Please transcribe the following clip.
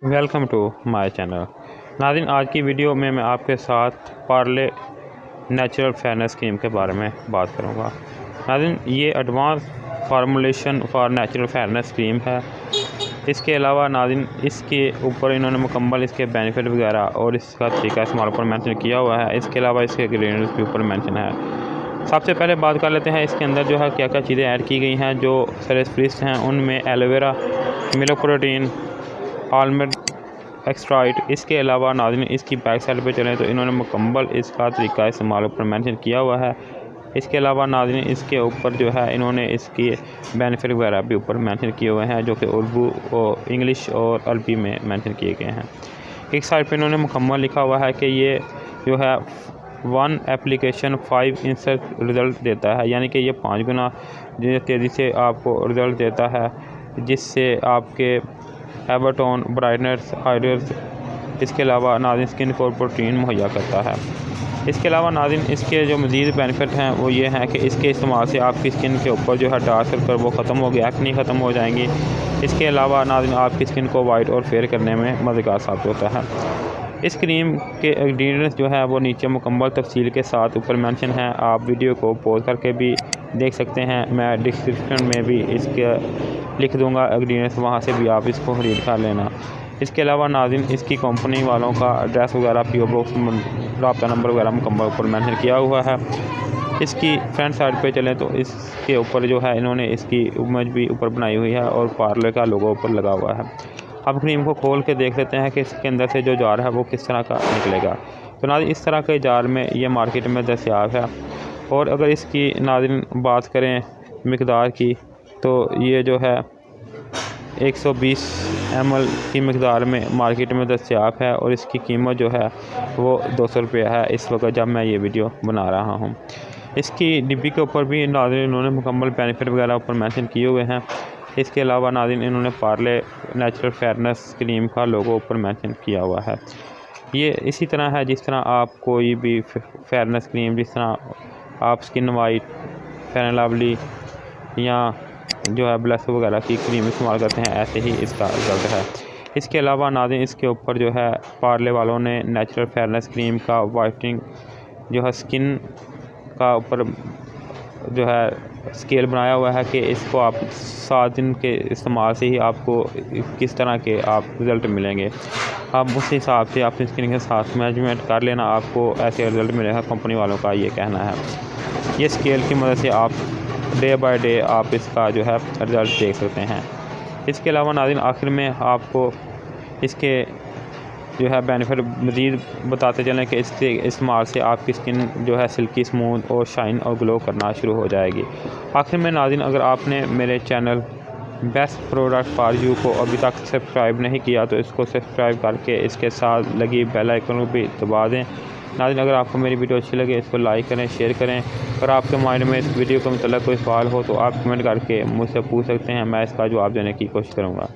Welcome to my channel. नाज़रीन, आज की वीडियो में मैं आपके साथ पार्ले नेचुरल फेयरनेस क्रीम के बारे में बात करूंगा। नाज़रीन, ये advance formulation for natural fairness cream है। इसके अलावा नाज़रीन, इसके ऊपर इन्होंने मुकम्मल इसके बेनिफिट वगैरह और इसका तरीका इस्तेमाल पर मेंशन किया हुआ है। इसके अलावा इसके इंग्रेडिएंट्स के ऊपर मेंशन है। सबसे पहले बात कर लेते हैं इसके अंदर जो है क्या क्या चीज़ें ऐड की गई हैं। जो सेरेस्फ्रिस्ट हैं उनमें aloe vera, milk protein, almond extract. इसके अलावा नाज़रीन, इसकी बैक साइड पे चलें तो इन्होंने मुकम्मल इसका तरीका इस्तेमाल पर मेंशन किया हुआ है। इसके अलावा नाज़रीन, इसके ऊपर जो है इन्होंने इसकी बेनिफिट वगैरह भी ऊपर मेंशन किए हुए हैं, जो कि उर्दू और इंग्लिश और अरबी में मेंशन किए गए हैं। एक साइड पे इन्होंने मुकम्मल लिखा हुआ है कि ये जो है 1 एप्लीकेशन 5 इंस्टेंट रिज़ल्ट देता है, यानी कि ये 5 गुना तेज़ी से आपको रिज़ल्ट देता है, जिससे आपके एवरटोन, ब्राइटनेस, हाइड्रेट्स। इसके अलावा नाज़रीन, स्किन को प्रोटीन मुहैया करता है। इसके अलावा नाज़रीन, इसके जो मज़ीद बेनिफिट हैं वो ये हैं कि इसके इस्तेमाल से आपकी स्किन के ऊपर जो है डार्क सर्कल वो ख़त्म हो गया, एक्ने ख़त्म हो जाएंगी। इसके अलावा नाज़रीन, आपकी स्किन को वाइट और फेयर करने में मददगार साबित होता है। इस क्रीम के इंग्रेडिएंट्स जो है वो नीचे मुकम्मल तफसील के साथ ऊपर मेंशन है। आप वीडियो को पॉज करके भी देख सकते हैं। मैं डिस्क्रिप्शन में भी इसके लिख दूंगा इंग्रेडिएंट्स, वहाँ से भी आप इसको रीड कर लेना। इसके अलावा नाज़रीन, इसकी कंपनी वालों का एड्रेस वगैरह, पीओ बॉक्स, रब्ता नंबर वगैरह मुकम्मल ऊपर मेंशन किया हुआ है। इसकी फ्रंट साइड पे चलें तो इसके ऊपर जो है इन्होंने इसकी इमेज भी ऊपर बनाई हुई है और पार्ले का लोगो ऊपर लगा हुआ है। अब क्रीम को खोल के देख लेते हैं कि इसके अंदर से जो जार है वो किस तरह का निकलेगा। तो नाज़रीन, इस तरह के जार में ये मार्केट में दस्तयाब है। और अगर इसकी नाज़रीन बात करें मिकदार की, तो ये जो है 120 ml की मिकदार में मार्केट में दस्तयाब है और इसकी कीमत जो है वो 200 रुपये है इस वक्त जब मैं ये वीडियो बना रहा हूँ। इसकी डिब्बी के ऊपर भी नाज़रीन इन्होंने मुकम्मल बेनिफिट वगैरह ऊपर मेंशन किए हुए हैं। इसके अलावा नाज़रीन, इन्होंने पार्ले नेचुरल फेयरनेस क्रीम का लोगो ऊपर मेंशन किया हुआ है। ये इसी तरह है जिस तरह आप कोई भी फेयरनेस क्रीम, जिस तरह आप skin white, fair and lovely या जो है ब्लश वगैरह की क्रीम इस्तेमाल करते हैं, ऐसे ही इसका रिजल्ट है। इसके अलावा नाज़रीन, इसके ऊपर जो है पार्ले वालों ने नेचुरल फेयरनेस क्रीम का वाइटनिंग जो है स्किन का ऊपर जो है स्केल बनाया हुआ है कि इसको आप 7 दिन के इस्तेमाल से ही आपको किस तरह के आप रिज़ल्ट मिलेंगे। आप उस हिसाब से अपनी स्किन के साथ मैनेजमेंट कर लेना, आपको ऐसे रिज़ल्ट मिलेगा, कंपनी वालों का ये कहना है। ये स्केल की मदद से आप डे बाय डे आप इसका जो है रिज़ल्ट देख सकते हैं। इसके अलावा नाज़रीन, आखिर में आपको इसके जो है बेनिफिट मज़ीद बताते चलें कि इसके इस्तेमाल से आपकी स्किन जो है सिल्की, स्मूथ और शाइन और ग्लो करना शुरू हो जाएगी। आखिर में नाज़रीन, अगर आपने मेरे channel best product for you को अभी तक सब्सक्राइब नहीं किया तो इसको सब्सक्राइब करके इसके साथ लगी बेल आइकन को भी दबा दें। नाज़रीन, अगर आपको मेरी वीडियो अच्छी लगे इसको लाइक करें, शेयर करें। अगर आपके माइंड में इस वीडियो के मतलब कोई सवाल हो तो आप कमेंट करके मुझसे पूछ सकते हैं, मैं इसका जवाब देने की कोशिश करूँगा।